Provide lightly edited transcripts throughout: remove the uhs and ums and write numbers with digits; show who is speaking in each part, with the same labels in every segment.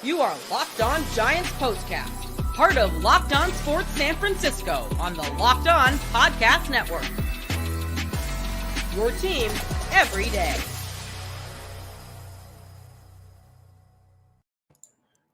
Speaker 1: You are Locked On Giants Postcast, part of Locked On Sports San Francisco on the Locked On Podcast Network. Your team every day.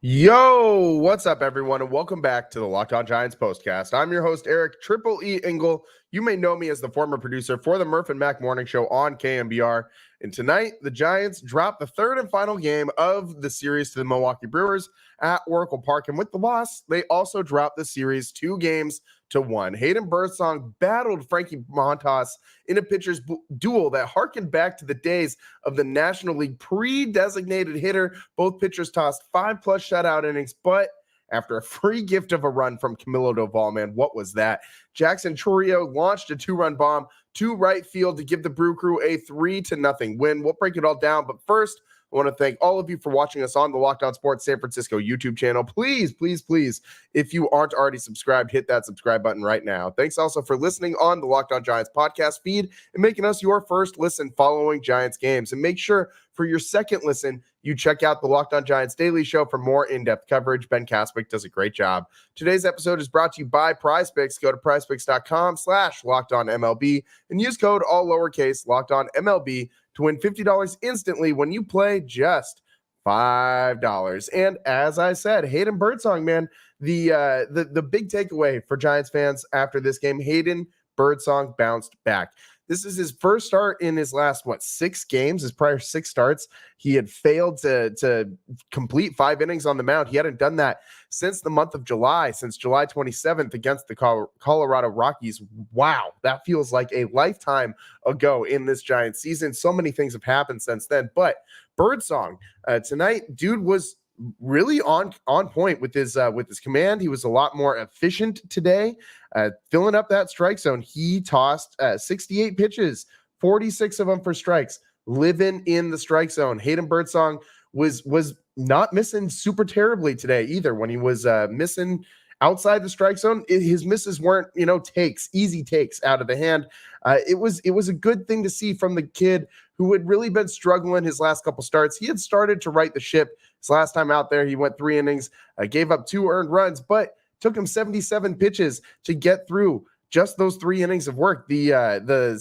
Speaker 2: Yo, what's up, everyone, and welcome back to the Locked On Giants Postcast. I'm your host, Eric Triple E Engel. You may know me as the former producer for the Murph and Mac Morning Show on KMBR. And tonight, the Giants drop the third and final game of the series to the Milwaukee Brewers at Oracle Park. And with the loss, they also dropped the series 2-1. Hayden Birdsong battled Frankie Montas in a pitcher's duel that harkened back to the days of the National League pre-designated hitter. Both pitchers tossed 5+ shutout innings, but after a free gift of a run from Camilo Doval, man, what was that? Jackson Chourio launched a 2-run bomb to right field to give the Brew Crew a 3-0 win. We'll break it all down, but first, I want to thank all of you for watching us on the Locked On Sports San Francisco YouTube channel. Please, if you aren't already subscribed, hit that subscribe button right now. Thanks also for listening on the Locked On Giants podcast feed and making us your first listen following Giants games. And make sure for your second listen, you check out the Locked On Giants Daily Show for more in-depth coverage. Ben Kaspick does a great job. Today's episode is brought to you by PrizePicks. Go to prizepicks.com/LockedOnMLB and use code all lowercase LockedOnMLB to win $50 instantly when you play just $5. And as I said, Hayden Birdsong, man, the big takeaway for Giants fans after this game, Hayden Birdsong bounced back. This is his first start in his last, 6 games, his prior 6 starts. He had failed to complete 5 innings on the mound. He hadn't done that since the month of July, since July 27th against the Colorado Rockies. Wow, that feels like a lifetime ago in this Giants season. So many things have happened since then. But Birdsong, tonight, dude was really on point with his command. He was a lot more efficient today, filling up that strike zone. He tossed 68 pitches, 46 of them for strikes, living in the strike zone. Hayden Birdsong was not missing super terribly today either. When he was missing outside the strike zone, his misses weren't, easy takes out of the hand. It was a good thing to see from the kid who had really been struggling his last couple starts. He had started to right the ship. His last time out there, he went 3 innings, gave up 2 earned runs, but took him 77 pitches to get through just those 3 innings of work. The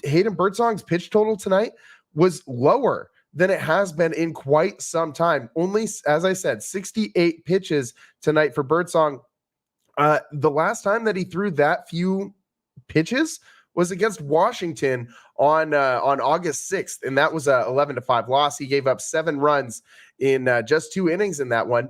Speaker 2: Hayden Birdsong's pitch total tonight was lower than it has been in quite some time. Only, as I said, 68 pitches tonight for Birdsong. The last time that he threw that few pitches was against Washington on August 6th, and that was a 11-5 loss. He gave up 7 runs in just 2 innings in that one.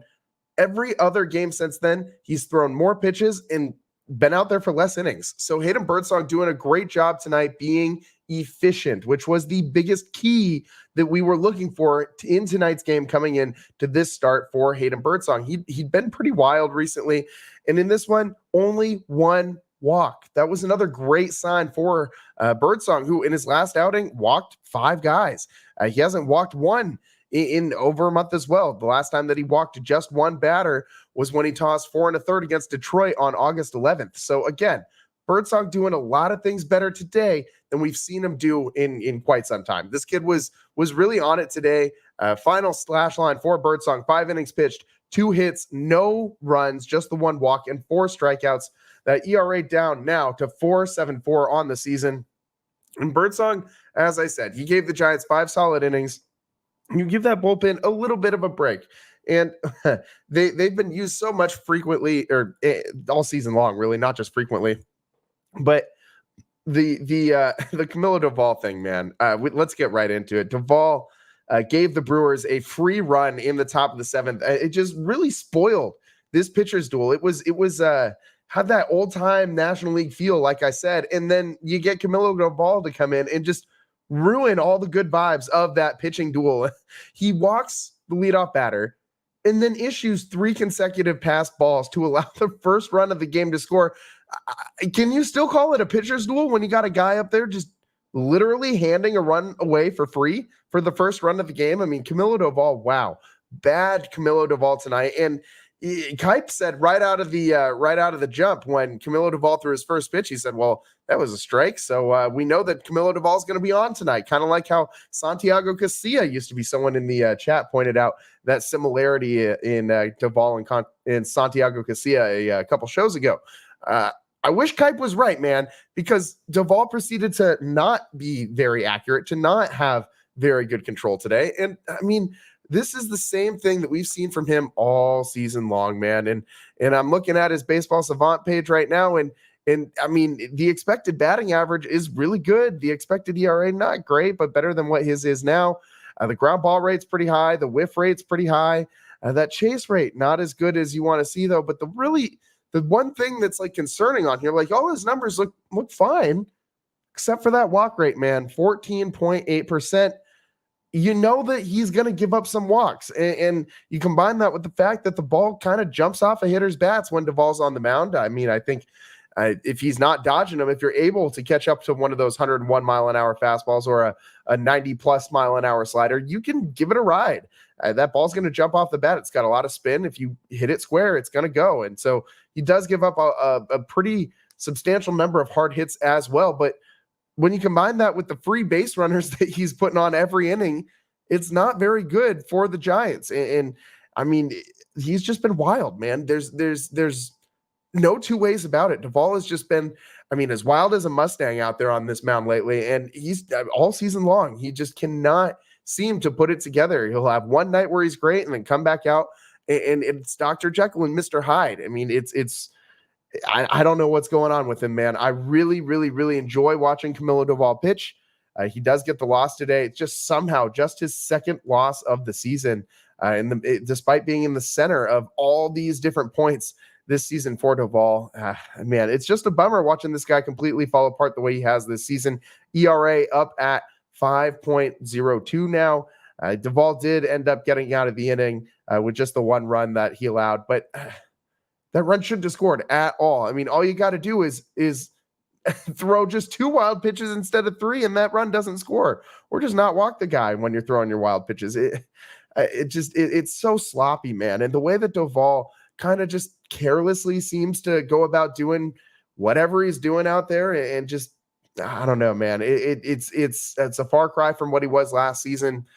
Speaker 2: Every other game since then, he's thrown more pitches and been out there for less innings. So Hayden Birdsong doing a great job tonight being efficient, which was the biggest key that we were looking for in tonight's game coming in to this start for Hayden Birdsong. He'd been pretty wild recently, and in this one, only 1 walk. That was another great sign for Birdsong, who in his last outing walked 5 guys. He hasn't walked 1 in over a month as well. The last time that he walked just 1 batter was when he tossed 4 1/3 against Detroit on August 11th. So again, Birdsong doing a lot of things better today than we've seen him do in quite some time. This kid was really on it today. Final slash line for Birdsong: 5 innings pitched, 2 hits, no runs, just the 1 walk, and 4 strikeouts. That ERA down now to 4.74 on the season. And Birdsong, as I said, he gave the Giants 5 solid innings. You give that bullpen a little bit of a break. And they've been used so much frequently, or all season long, really, not just frequently. But the Camilo Doval thing, man, let's get right into it. Dval gave the Brewers a free run in the top of the 7th. It just really spoiled this pitcher's duel. It was had that old-time National League feel, like I said, and then you get Camilo Doval to come in and just ruin all the good vibes of that pitching duel. He walks the leadoff batter and then issues 3 consecutive passed balls to allow the first run of the game to score. Can you still call it a pitcher's duel when you got a guy up there just literally handing a run away for free for the first run of the game? I mean, Camilo Doval, wow, bad Camilo Doval tonight. And Kipe said right out of the jump when Camilo Doval threw his first pitch, he said, well, That was a strike. So we know that Camilo Doval is going to be on tonight, kind of like how Santiago Casilla used to be. Someone in the chat pointed out that similarity in Dval and Santiago Casilla a couple shows ago. I wish Kipe was right, man, because Dval proceeded to not be very accurate, to not have very good control today. And I mean, this is the same thing that we've seen from him all season long, man. And I'm looking at his Baseball Savant page right now, and I mean, the expected batting average is really good. The expected ERA, not great, but better than what his is now. The ground ball rate's pretty high. The whiff rate's pretty high. That chase rate, not as good as you want to see, though. But the one thing that's like concerning on here, like all his numbers look fine, except for that walk rate, man, 14.8%. You know that he's going to give up some walks. And you combine that with the fact that the ball kind of jumps off a hitter's bats when Dval's on the mound. I mean, I think if he's not dodging them, if you're able to catch up to one of those 101 mile an hour fastballs or a 90 plus mile an hour slider, you can give it a ride. That ball's going to jump off the bat. It's got a lot of spin. If you hit it square, it's going to go. And so he does give up a pretty substantial number of hard hits as well. But when you combine that with the free base runners that he's putting on every inning, it's not very good for the Giants. And I mean, he's just been wild, man. There's no two ways about it. Dval has just been, I mean, as wild as a Mustang out there on this mound lately. And he's all season long, he just cannot seem to put it together. He'll have one night where he's great and then come back out and it's Dr. Jekyll and Mr. Hyde. I mean, I don't know what's going on with him, man. I really, really, really enjoy watching Camilo Doval pitch. He does get the loss today. It's just somehow just his second loss of the season, despite being in the center of all these different points this season for Dval. Man, it's just a bummer watching this guy completely fall apart the way he has this season. ERA up at 5.02 now. Dval did end up getting out of the inning with just the one run that he allowed, but that run shouldn't have scored at all. I mean, all you got to do is throw just 2 wild pitches instead of 3, and that run doesn't score. Or just not walk the guy when you're throwing your wild pitches. It's so sloppy, man. And the way that Dval kind of just carelessly seems to go about doing whatever he's doing out there, and just, I don't know, man. It's a far cry from what he was last season.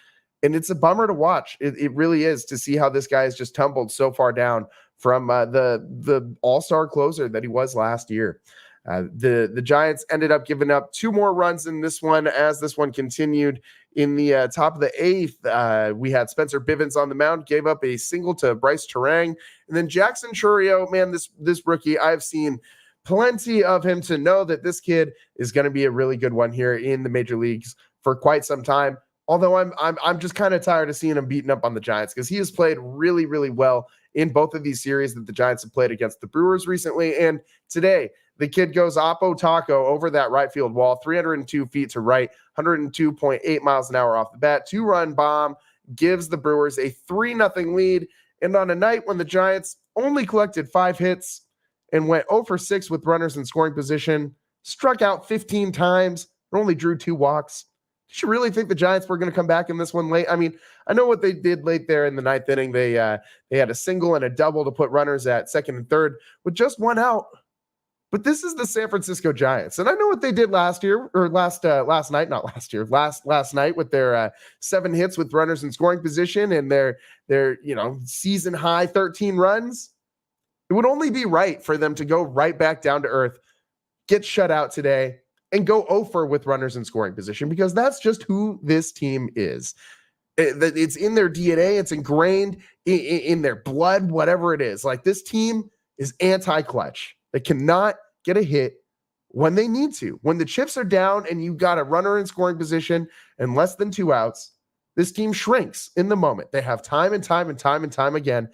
Speaker 2: And it's a bummer to watch. It really is, to see how this guy has just tumbled so far down from the all-star closer that he was last year. The Giants ended up giving up 2 more runs in this one as this one continued. In the top of the 8th, we had Spencer Bivens on the mound, gave up a single to Bryce Terang. And then Jackson Chourio, man, this rookie, I've seen plenty of him to know that this kid is going to be a really good one here in the major leagues for quite some time. Although I'm just kind of tired of seeing him beating up on the Giants, because he has played really, really well in both of these series that the Giants have played against the Brewers recently. And today, the kid goes Oppo Taco over that right field wall, 302 feet to right, 102.8 miles an hour off the bat, 2-run bomb, gives the Brewers a 3-0 lead. And on a night when the Giants only collected 5 hits and went 0 for 6 with runners in scoring position, struck out 15 times, and only drew 2 walks. Did you really think the Giants were going to come back in this one late? I mean, I know what they did late there in the 9th inning. They had a single and a double to put runners at second and third with just 1 out. But this is the San Francisco Giants, and I know what they did last night with their 7 hits with runners in scoring position and their season high 13 runs. It would only be right for them to go right back down to earth, get shut out today, and go 0 for with runners in scoring position, because that's just who this team is. It's in their DNA. It's ingrained in their blood, whatever it is. Like, this team is anti-clutch. They cannot get a hit when they need to. When the chips are down and you got a runner in scoring position and less than 2 outs, this team shrinks in the moment. They have time and time again,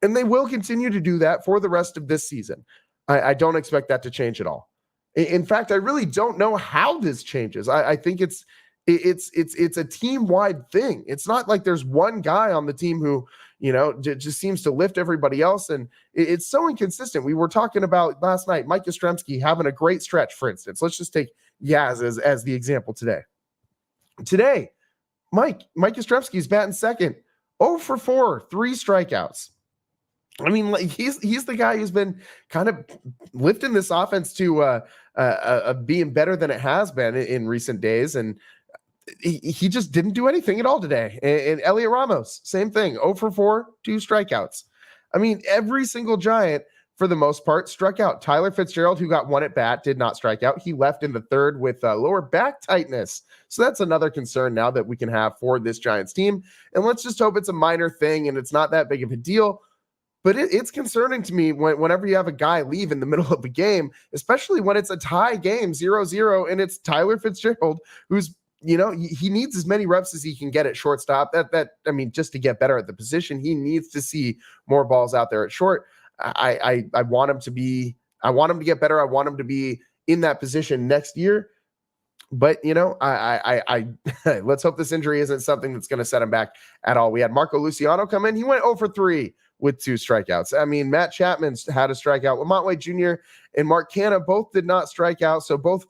Speaker 2: and they will continue to do that for the rest of this season. I don't expect that to change at all. In fact, I really don't know how this changes. I think it's a team-wide thing. It's not like there's one guy on the team who, just seems to lift everybody else. And it's so inconsistent. We were talking about last night, Mike Yastrzemski having a great stretch, for instance. Let's just take Yaz as the example today. Today, Mike Yastrzemski's batting second, 0 for 4, 3 strikeouts. I mean, like he's the guy who's been kind of lifting this offense to being better than it has been in recent days, and he just didn't do anything at all today. And Elliot Ramos, same thing, 0 for 4, 2 strikeouts. I mean, every single Giant, for the most part, struck out. Tyler Fitzgerald, who got one at bat, did not strike out. He left in the third with lower back tightness. So that's another concern now that we can have for this Giants team. And let's just hope it's a minor thing and it's not that big of a deal. But it's concerning to me whenever you have a guy leave in the middle of a game, especially when it's a tie game, 0-0, and it's Tyler Fitzgerald, who's, he needs as many reps as he can get at shortstop. I mean, just to get better at the position, he needs to see more balls out there at short. I want him to get better. I want him to be in that position next year. But, I let's hope this injury isn't something that's going to set him back at all. We had Marco Luciano come in. He went 0 for 3 with 2 strikeouts. I mean, Matt Chapman's had a strikeout. Lamont Wade Jr. and Mark Canha both did not strike out. So both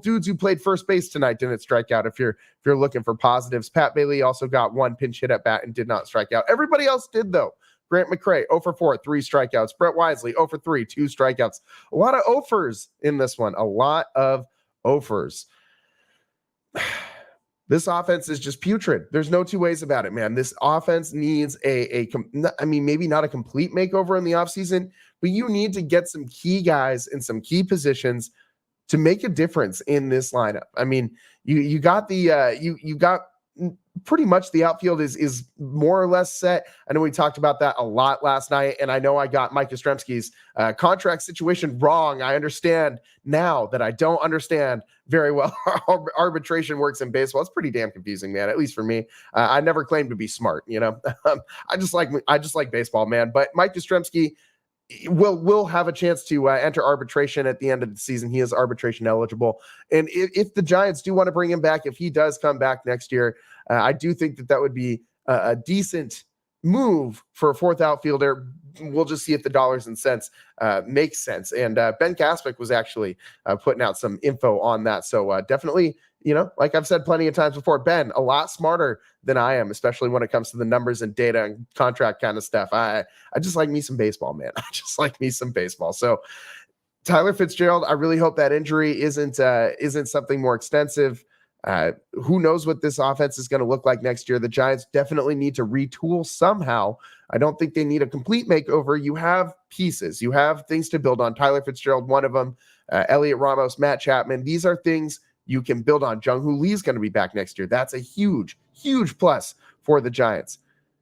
Speaker 2: dudes who played first base tonight didn't strike out if you're looking for positives. Pat Bailey also got 1 pinch hit at bat and did not strike out. Everybody else did, though. Grant McCray, 0 for 4, 3 strikeouts. Brett Wisely, 0 for 3, 2 strikeouts. A lot of offers in this one. A lot of offers. This offense is just putrid. There's no two ways about it, man. This offense needs maybe not a complete makeover in the offseason, but you need to get some key guys in some key positions to make a difference in this lineup. I mean, you got pretty much the outfield is more or less set. I know we talked about that a lot last night, and I know I got Mike Yastrzemski's contract situation wrong. I understand now that I don't understand very well how arbitration works in baseball. It's pretty damn confusing, man, at least for me. I never claimed to be smart, I just like baseball, man. But Mike Yastrzemski will have a chance to enter arbitration at the end of the season. He is arbitration eligible. And if the Giants do want to bring him back, if he does come back next year, I do think that would be a decent move for a fourth outfielder. We'll just see if the dollars and cents make sense. And Ben Kaspick was actually putting out some info on that. So definitely, like I've said plenty of times before, Ben, a lot smarter than I am, especially when it comes to the numbers and data and contract kind of stuff. I just like me some baseball, man. I just like me some baseball. So Tyler Fitzgerald, I really hope that injury isn't something more extensive. Who knows what this offense is going to look like next year? The Giants definitely need to retool somehow. I don't think they need a complete makeover. You have pieces. You have things to build on. Tyler Fitzgerald, one of them. Elliot Ramos, Matt Chapman. These are things you can build on. Jung-Hoo Lee is going to be back next year. That's a huge, huge plus for the Giants.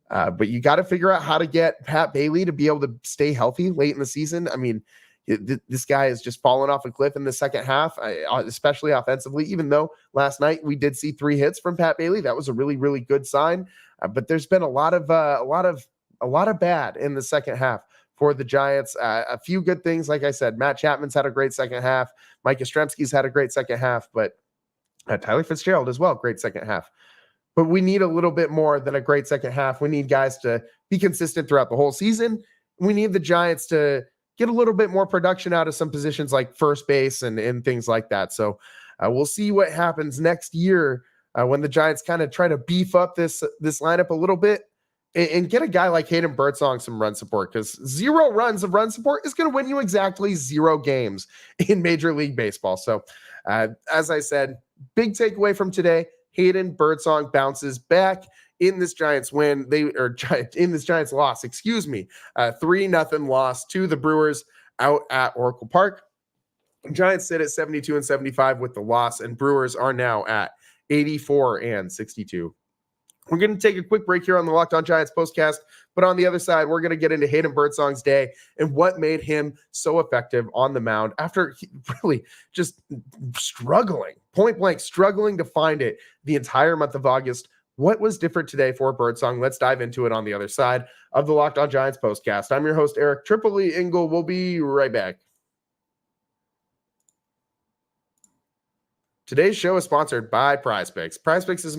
Speaker 2: But you got to figure out how to get Pat Bailey to be able to stay healthy late in the season. I mean, this guy is just falling off a cliff in the second half, especially offensively, even though last night we did see 3 hits from Pat Bailey. That was a really, really good sign. But there's been a lot of bad in the second half for the Giants. A few good things. Like I said, Matt Chapman's had a great second half. Mike Yastrzemski's had a great second half, but Tyler Fitzgerald as well. Great second half. But we need a little bit more than a great second half. We need guys to be consistent throughout the whole season. We need the Giants to get a little bit more production out of some positions like first base and things like that. So we'll see what happens next year when the Giants kind of try to beef up this lineup a little bit and get a guy like Hayden Birdsong some run support, because 0 runs of run support is going to win you exactly 0 games in Major League Baseball. So as I said, big takeaway from today, Hayden Birdsong bounces back in this Giants win. In this Giants loss, 3-0 loss to the Brewers out at Oracle Park. Giants sit at 72-75 with the loss, and Brewers are now at 84-62. We're going to take a quick break here on the Locked On Giants postcast, but on the other side, we're going to get into Hayden Birdsong's day and what made him so effective on the mound after really just struggling, point blank struggling to find it the entire month of August. What was different today for Birdsong? Let's dive into it on the other side of the Locked On Giants postcast. I'm your host, Eric Tripoli Engel. We'll be right back. Today's show is sponsored by PrizePicks. PrizePicks is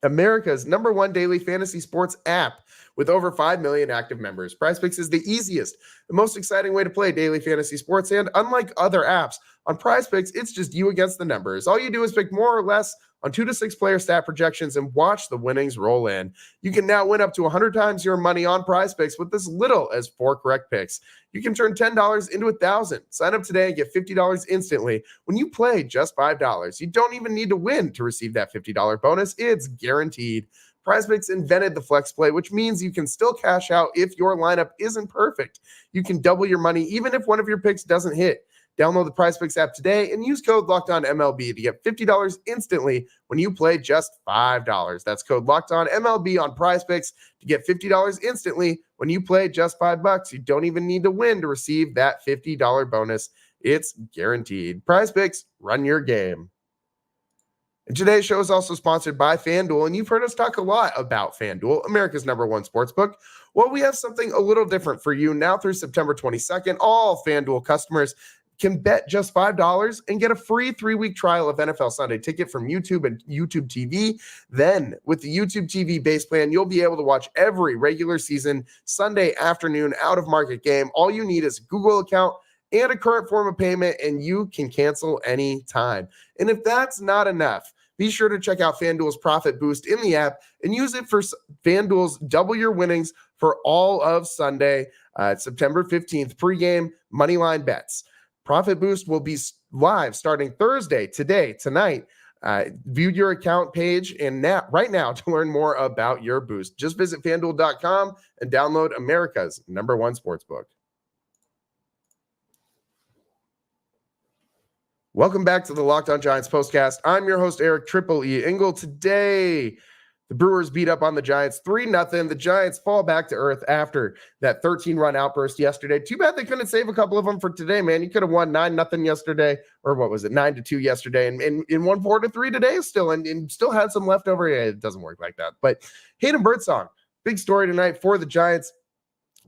Speaker 2: America's number 1 daily fantasy sports app with over 5 million active members. PrizePicks is the easiest, the most exciting way to play daily fantasy sports, and unlike other apps, on PrizePicks, it's just you against the numbers. All you do is pick more or less on 2 to 6 player stat projections and watch the winnings roll in. You can now win up to 100 times your money on PrizePicks with as little as 4 correct picks. You can turn $10 into $1,000. Sign up today and get $50 instantly when you play just $5. You don't even need to win to receive that $50 bonus. It's guaranteed. PrizePicks invented the flex play, which means you can still cash out if your lineup isn't perfect. You can double your money even if one of your picks doesn't hit. Download the PrizePicks app today and use code LOCKEDONMLB to get $50 instantly when you play just $5. That's code LOCKEDONMLB on PrizePicks to get $50 instantly when you play just $5. You don't even need to win to receive that $50 bonus. It's guaranteed. PrizePicks, run your game. And today's show is also sponsored by FanDuel, and you've heard us talk a lot about FanDuel, America's #1 sportsbook. Well, we have something a little different for you now through September 22nd. All FanDuel customers can bet just $5 and get a free 3-week trial of NFL Sunday Ticket from YouTube and YouTube TV. Then, with the YouTube TV base plan, you'll be able to watch every regular season Sunday afternoon out-of-market game. All you need is a Google account and a current form of payment, and you can cancel anytime. And if that's not enough, be sure to check out FanDuel's Profit Boost in the app and use it for FanDuel's Double Your Winnings for all of Sunday, September 15th, pregame moneyline bets. Profit Boost will be live starting Thursday, tonight. View your account page and right now to learn more about your boost. Just visit FanDuel.com and download America's #1 sportsbook. Welcome back to the Locked On Giants postcast. I'm your host, Eric Triple E. Engel. Today, the Brewers beat up on the Giants 3-0. The Giants fall back to earth after that 13-run outburst yesterday. Too bad they couldn't save a couple of them for today, man. You could have won 9-0 yesterday, or what was it, 9-2 yesterday, and won 4-3 today still, and still had some left over. Yeah, it doesn't work like that. But Hayden Birdsong, big story tonight for the Giants.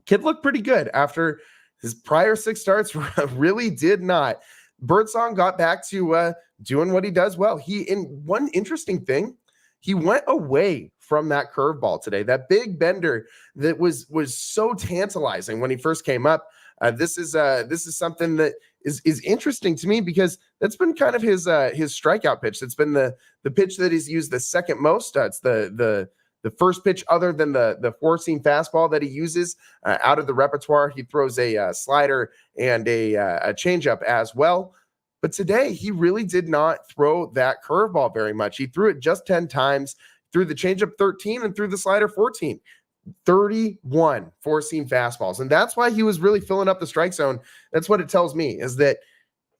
Speaker 2: Kid looked pretty good after his prior 6 starts. Really did not. Birdsong got back to doing what he does well. One interesting thing, he went away from that curveball today, that big bender that was so tantalizing when he first came up. This is something that is interesting to me because that's been kind of his strikeout pitch. It's been the pitch that he's used the second most. It's the first pitch other than the four-seam fastball that he uses out of the repertoire. He throws a slider and a changeup as well. But today, he really did not throw that curveball very much. He threw it just 10 times, threw the changeup 13, and threw the slider 14. 31 four-seam fastballs. And that's why he was really filling up the strike zone. That's what it tells me, is that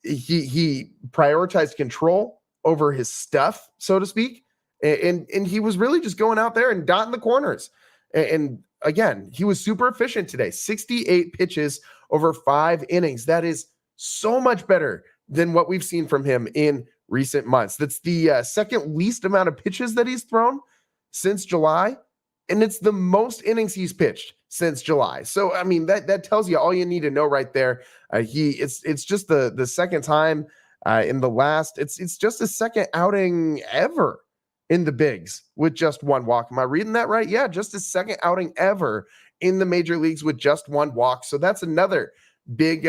Speaker 2: he prioritized control over his stuff, so to speak. And he was really just going out there and dotting the corners. And again, he was super efficient today. 68 pitches over 5 innings. That is so much better than what we've seen from him in recent months. That's the second least amount of pitches that he's thrown since July, and it's the most innings he's pitched since July. So, I mean, that tells you all you need to know right there. It's just the second time in the last. It's just the second outing ever in the bigs with just 1 walk. Am I reading that right? Yeah, just his second outing ever in the major leagues with just 1 walk. So that's another big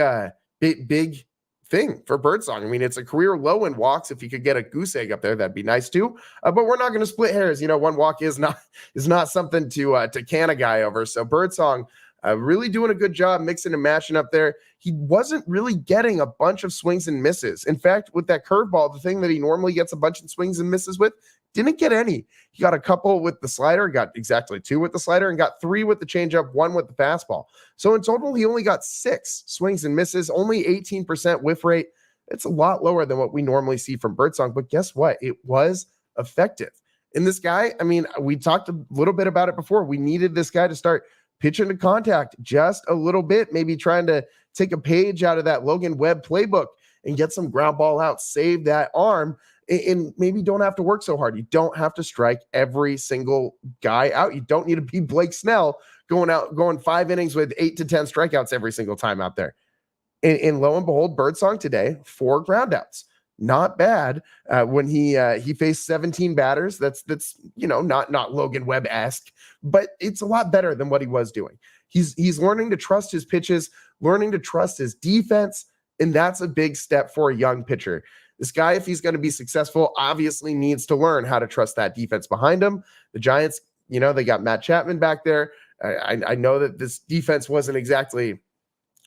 Speaker 2: thing for Birdsong. I mean, it's a career low in walks. If you could get a goose egg up there, that'd be nice too. But we're not going to split hairs. 1 walk is not something to can a guy over. So Birdsong really doing a good job mixing and matching up there. He wasn't really getting a bunch of swings and misses. In fact, with that curveball, the thing that he normally gets a bunch of swings and misses with, didn't get any. He got a couple with the slider, got exactly 2 with the slider, and got 3 with the changeup, 1 with the fastball. So in total, he only got 6 swings and misses, only 18% whiff rate. It's a lot lower than what we normally see from Birdsong, but guess what? It was effective. And this guy, I mean, we talked a little bit about it before. We needed this guy to start pitching to contact just a little bit, maybe trying to take a page out of that Logan Webb playbook and get some ground ball out, save that arm, and maybe don't have to work so hard. You don't have to strike every single guy out. You don't need to be Blake Snell going 5 innings with 8 to 10 strikeouts every single time out there. And lo and behold, Birdsong today, 4 groundouts. Not bad when he faced 17 batters. That's not Logan Webb-esque, but it's a lot better than what he was doing. He's learning to trust his pitches, learning to trust his defense, and that's a big step for a young pitcher. This guy, if he's going to be successful, obviously needs to learn how to trust that defense behind him. The Giants, they got Matt Chapman back there. I know that this defense wasn't exactly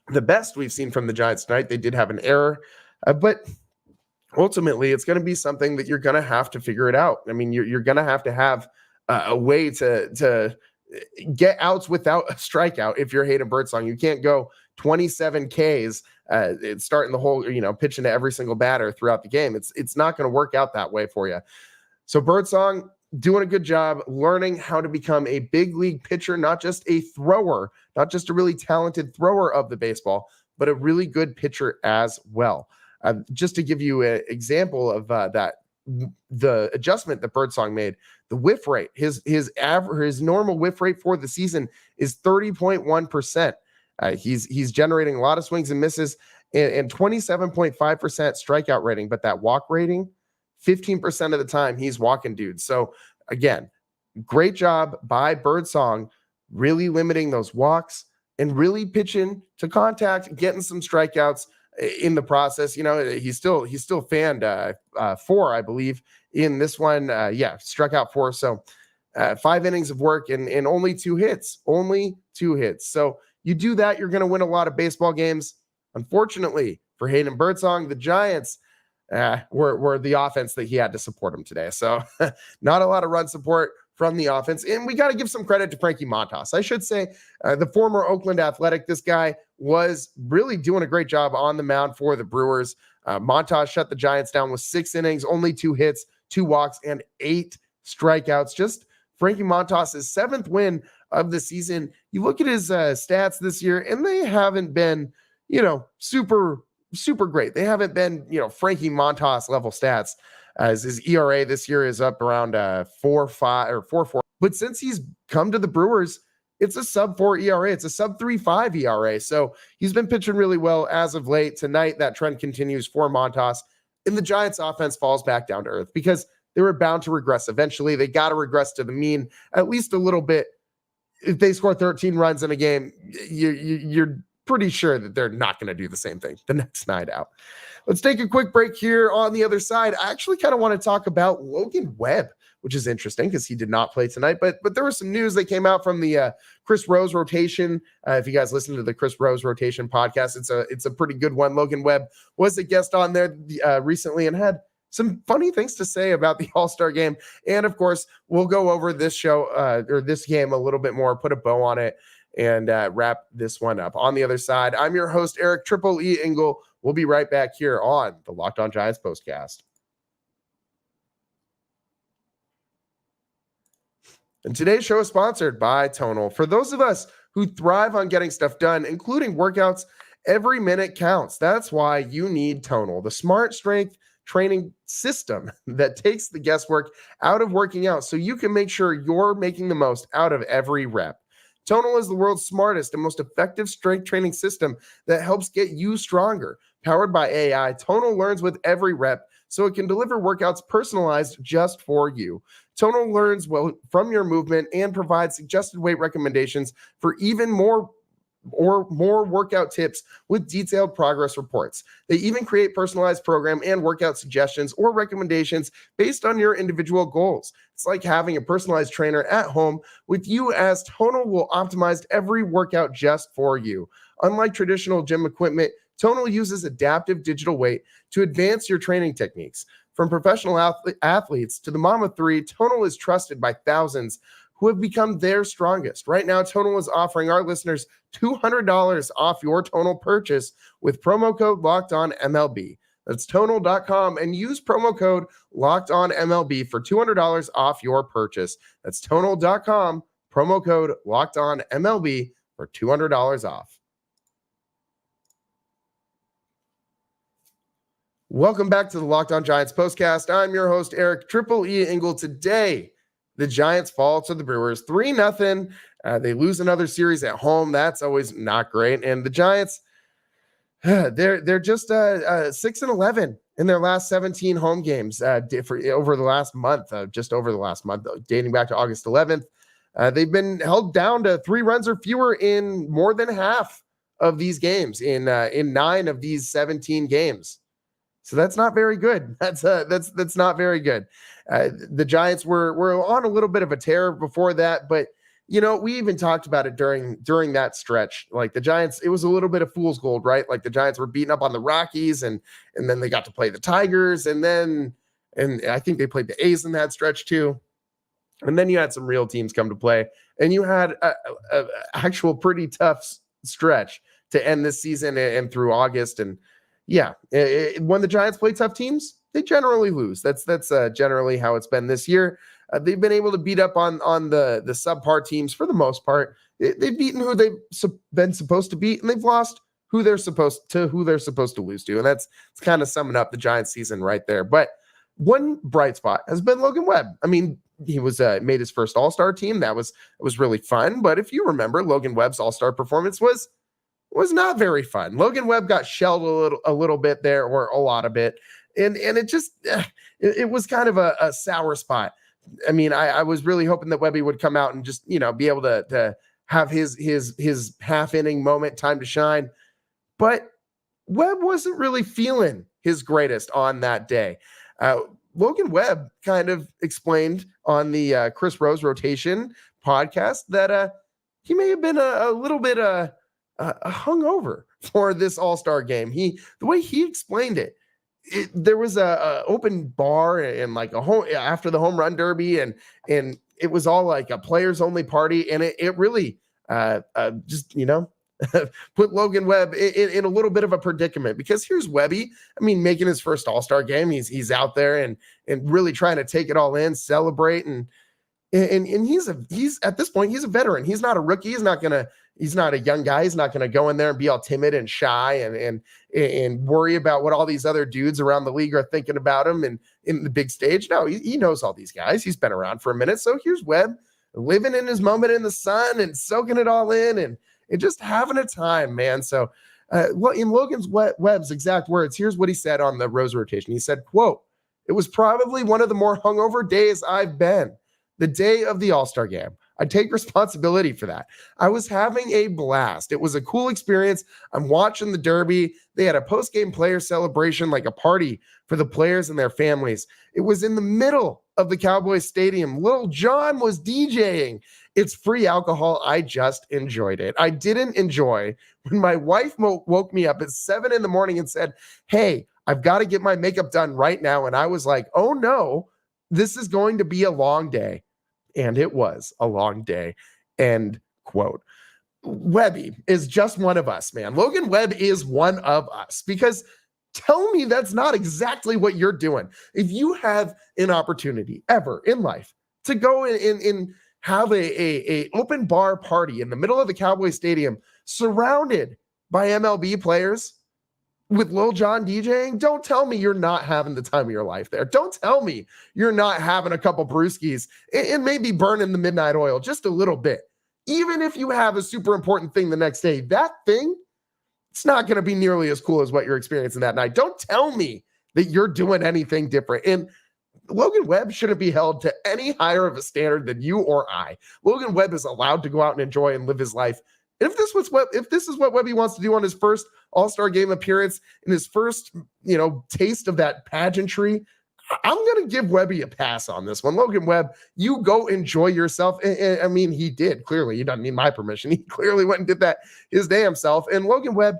Speaker 2: the best we've seen from the Giants tonight. They did have an error, but ultimately it's going to be something that you're going to have to figure it out. I mean, you're going to have a way to get outs without a strikeout. If you're Hayden Birdsong, you can't go 27 Ks, starting the whole, pitching to every single batter throughout the game. It's not going to work out that way for you. So Birdsong doing a good job learning how to become a big league pitcher, not just a thrower, not just a really talented thrower of the baseball, but a really good pitcher as well. Just to give you an example of the adjustment that Birdsong made, the whiff rate, his normal whiff rate for the season is 30.1%. He's generating a lot of swings and misses and 27.5% strikeout rating, but that walk rating, 15% of the time he's walking dudes. So again, great job by Birdsong, really limiting those walks and really pitching to contact, getting some strikeouts in the process. He's still fanned 4, I believe, in this one. Struck out 4. So 5 innings of work and only 2 hits. So you do that, you're going to win a lot of baseball games. Unfortunately for Hayden Birdsong, the Giants were the offense that he had to support him today. So not a lot of run support from the offense. And we got to give some credit to Frankie Montas. I should say the former Oakland Athletic, this guy was really doing a great job on the mound for the Brewers. Montas shut the Giants down with 6 innings, only 2 hits, 2 walks, and 8 strikeouts. Just Frankie Montas' 7th win of the season. You look at his stats this year, and they haven't been, super great. They haven't been, Frankie Montas level stats, as his ERA this year is up around 4.5 or 4.4. But since he's come to the Brewers, it's a sub-4 ERA. It's a sub-3.5 ERA. So he's been pitching really well as of late. Tonight, that trend continues for Montas, and the Giants offense falls back down to earth because they were bound to regress eventually. They got to regress to the mean at least a little bit. If they score 13 runs in a game, you're pretty sure that they're not going to do the same thing the next night out. Let's take a quick break here. On the other side, I actually kind of want to talk about Logan Webb, which is interesting because he did not play tonight, but there was some news that came out from the Chris Rose rotation. If you guys listen to the Chris Rose rotation podcast, it's a pretty good one. Logan Webb was a guest on there recently and had some funny things to say about the All-Star game. And of course, we'll go over this show or this game a little bit more, put a bow on it, and wrap this one up. On the other side, I'm your host, Eric Triple E Engel. We'll be right back here on the Locked On Giants postcast. And today's show is sponsored by Tonal. For those of us who thrive on getting stuff done, including workouts, every minute counts. That's why you need Tonal, the smart strength training system that takes the guesswork out of working out so you can make sure you're making the most out of every rep. Tonal is the world's smartest and most effective strength training system that helps get you stronger. Powered by AI, Tonal learns with every rep so it can deliver workouts personalized just for you. Tonal learns well from your movement and provides suggested weight recommendations for even more workout tips with detailed progress reports. They even create personalized program and workout suggestions or recommendations based on your individual goals. It's like having a personalized trainer at home with you, as Tonal will optimize every workout just for you. Unlike traditional gym equipment, Tonal uses adaptive digital weight to advance your training techniques. From professional athletes to the mom of 3, Tonal is trusted by thousands who have become their strongest. Right now, Tonal is offering our listeners $200 off your Tonal purchase with promo code LOCKEDONMLB. That's Tonal.com and use promo code LOCKEDONMLB for $200 off your purchase. That's Tonal.com, promo code LOCKEDONMLB for $200 off. Welcome back to the Locked On Giants postcast. I'm your host, Eric Triple E Engel. Today, the Giants fall to the Brewers 3-0. They lose another series at home. That's always not great. And the Giants, they're just 6-11 in their last 17 home games over the last month, dating back to August 11th. They've been held down to 3 runs or fewer in more than half of these games, in 9 of these 17 games. So that's not very good. That's not very good. The Giants were on a little bit of a tear before that, but we even talked about it during that stretch. Like the Giants, it was a little bit of fool's gold, right? Like the Giants were beating up on the Rockies, and then they got to play the Tigers, and I think they played the A's in that stretch too. And then you had some real teams come to play, and you had a actual pretty tough stretch to end this season and through August. And yeah, when the Giants play tough teams, they generally lose. That's generally how it's been this year. They've been able to beat up on the subpar teams for the most part. They've beaten who they've been supposed to beat, and they've lost who they're supposed to lose to. And that's kind of summing up the Giants season right there. But one bright spot has been Logan Webb. I mean, he was made his first All-Star team. That was really fun. But if you remember, Logan Webb's All-Star performance was not very fun. Logan Webb got shelled a little bit there, or a lot of it, and it just it was kind of a sour spot. I mean, I was really hoping that Webby would come out and just be able to have his half inning moment, time to shine. But Webb wasn't really feeling his greatest on that day. Logan Webb kind of explained on the Chris Rose Rotation podcast that he may have been a little bit hungover for this All-Star game. The way he explained it, there was a open bar and like a home after the home run derby, and it was all like a players only party, and it really just put Logan Webb in a little bit of a predicament, because here's Webby. I mean, making his first All-Star game, he's out there and really trying to take it all in, celebrate, and he's at this point, he's a veteran. He's not a rookie. He's not a young guy. He's not going to go in there and be all timid and shy and worry about what all these other dudes around the league are thinking about him and in the big stage. No, he knows all these guys. He's been around for a minute. So here's Webb living in his moment in the sun and soaking it all in and just having a time, man. So in Logan's Webb's exact words, here's what he said on the Rose Rotation. He said, quote, "It was probably one of the more hungover days I've been. The day of the All-Star game. I take responsibility for that. I was having a blast. It was a cool experience. I'm watching the Derby. They had a post-game player celebration, like a party for the players and their families. It was in the middle of the Cowboys Stadium. Lil Jon was DJing. It's free alcohol. I just enjoyed it. I didn't enjoy when my wife woke me up at 7 a.m. and said, 'Hey, I've got to get my makeup done right now.' And I was like, 'Oh no, this is going to be a long day.' And it was a long day." End quote. Webby is just one of us, man. Logan Webb is one of us, because tell me that's not exactly what you're doing. If you have an opportunity ever in life to go and have a open bar party in the middle of the Cowboys Stadium surrounded by MLB players with Lil Jon DJing, don't tell me you're not having the time of your life there. Don't tell me you're not having a couple brewskis and maybe burning the midnight oil just a little bit. Even if you have a super important thing the next day, that thing, it's not going to be nearly as cool as what you're experiencing that night. Don't tell me that you're doing anything different. And Logan Webb shouldn't be held to any higher of a standard than you or I. Logan Webb is allowed to go out and enjoy and live his life. And if this is what Webby wants to do on his first All-Star game appearance and his first, taste of that pageantry, I'm going to give Webby a pass on this one. Logan Webb, you go enjoy yourself. And I mean, he did. Clearly, he doesn't need my permission. He clearly went and did that his damn self. And Logan Webb,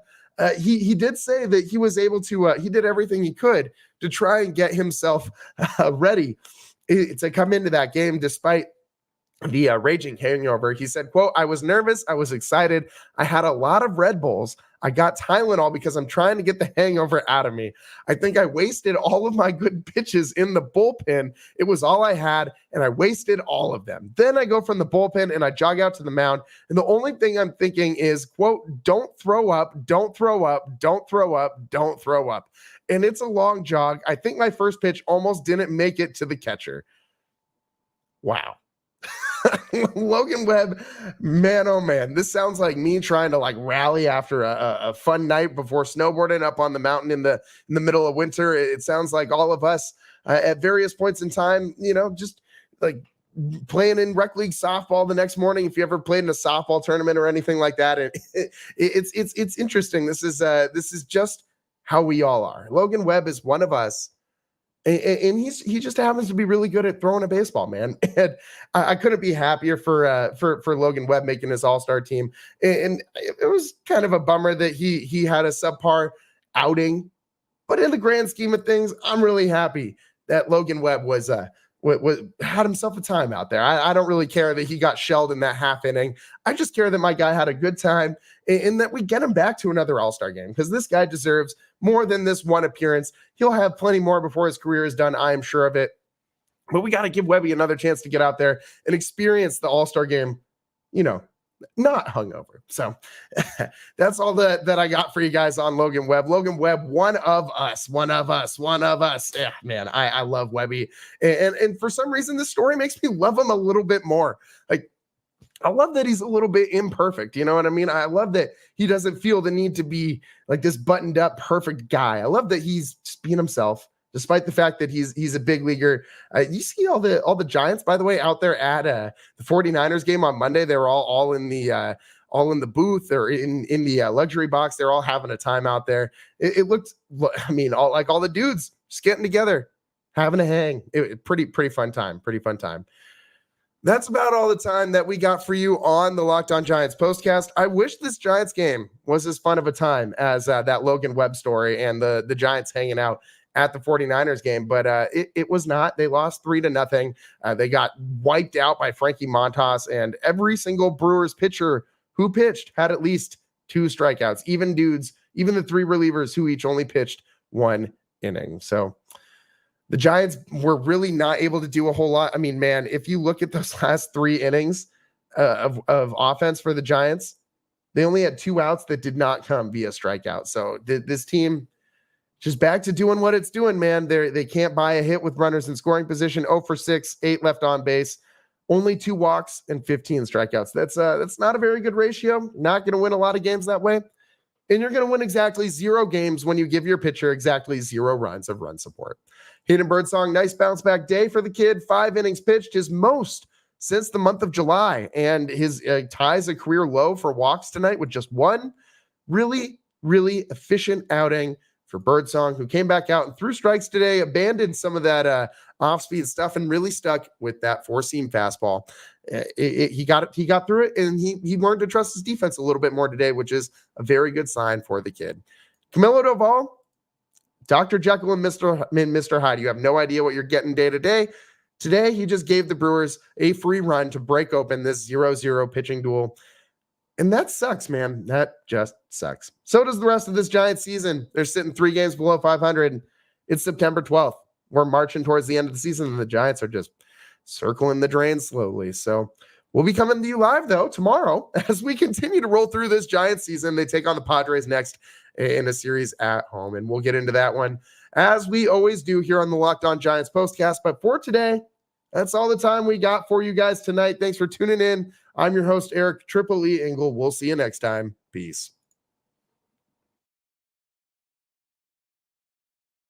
Speaker 2: he did say that he was able to, he did everything he could to try and get himself ready to come into that game despite the raging hangover. He said, quote, "I was nervous. I was excited. I had a lot of Red Bulls. I got Tylenol because I'm trying to get the hangover out of me. I think I wasted all of my good pitches in the bullpen. It was all I had, and I wasted all of them. Then I go from the bullpen and I jog out to the mound. And the only thing I'm thinking is, quote, don't throw up, don't throw up, don't throw up, don't throw up. And it's a long jog. I think my first pitch almost didn't make it to the catcher." Wow. Logan Webb, man, oh man, this sounds like me trying to rally after a fun night before snowboarding up on the mountain in the middle of winter. It sounds like all of us at various points in time, just like playing in rec league softball the next morning. If you ever played in a softball tournament or anything like that, it's interesting. This is just how we all are. Logan Webb is one of us. And he just happens to be really good at throwing a baseball, man. And I couldn't be happier for Logan Webb making his all-star team. And it was kind of a bummer that he had a subpar outing, but in the grand scheme of things, I'm really happy that Logan Webb had himself a time out there. I don't really care that he got shelled in that half inning. I just care that my guy had a good time and that we get him back to another all-star game, because this guy deserves more than this one appearance. He'll have plenty more before his career is done. I am sure of it. But we got to give Webby another chance to get out there and experience the all-star game, not hungover. So that's all that I got for you guys on Logan Webb. Logan Webb, one of us. Yeah, man, I love Webby. And for some reason, this story makes me love him a little bit more. Like, I love that he's a little bit imperfect. You know what I mean? I love that he doesn't feel the need to be like this buttoned up, perfect guy. I love that he's just being himself, despite the fact that he's a big leaguer. You see all the Giants, by the way, out there at the 49ers game on Monday. They were all in the booth or in the luxury box. They're all having a time out there. It looked, all the dudes just getting together, having a hang. Pretty fun time. That's about all the time that we got for you on the Locked On Giants postcast. I wish this Giants game was as fun of a time as that Logan Webb story and the Giants hanging out at the 49ers game, but it was not. They lost 3-0. They got wiped out by Frankie Montas, and every single Brewers pitcher who pitched had at least 2 strikeouts, even the 3 relievers who each only pitched 1 inning. So the Giants were really not able to do a whole lot. I mean, man, if you look at those last 3 innings of offense for the Giants, they only had 2 outs that did not come via strikeout. So this team just back to doing what it's doing, man. They can't buy a hit with runners in scoring position. 0 for 6, 8 left on base, only 2 walks and 15 strikeouts. That's not a very good ratio. Not going to win a lot of games that way. And you're going to win exactly 0 games when you give your pitcher exactly 0 runs of run support. Hayden Birdsong, nice bounce back day for the kid. 5 innings pitched, his most since the month of July. And his ties a career low for walks tonight with just 1. Really, really efficient outing for Birdsong, who came back out and threw strikes today, abandoned some of that off-speed stuff, and really stuck with that 4-seam fastball. He got through it, and he learned to trust his defense a little bit more today, which is a very good sign for the kid. Camilo Doval, Dr. Jekyll and Mr. Hyde. You have no idea what you're getting day to day. Today, he just gave the Brewers a free run to break open this 0-0 pitching duel. And that sucks, man. That just sucks. So does the rest of this Giants season. They're sitting 3 games below 500. It's September 12th. We're marching towards the end of the season, and the Giants are just circling the drain slowly. So we'll be coming to you live, though, tomorrow as we continue to roll through this Giants season. They take on the Padres next in a series at home, and we'll get into that one as we always do here on the Locked On Giants postcast. But for today, that's all the time we got for you guys tonight. Thanks for tuning in. I'm your host, Eric Triple E Engel. We'll see you next time. Peace.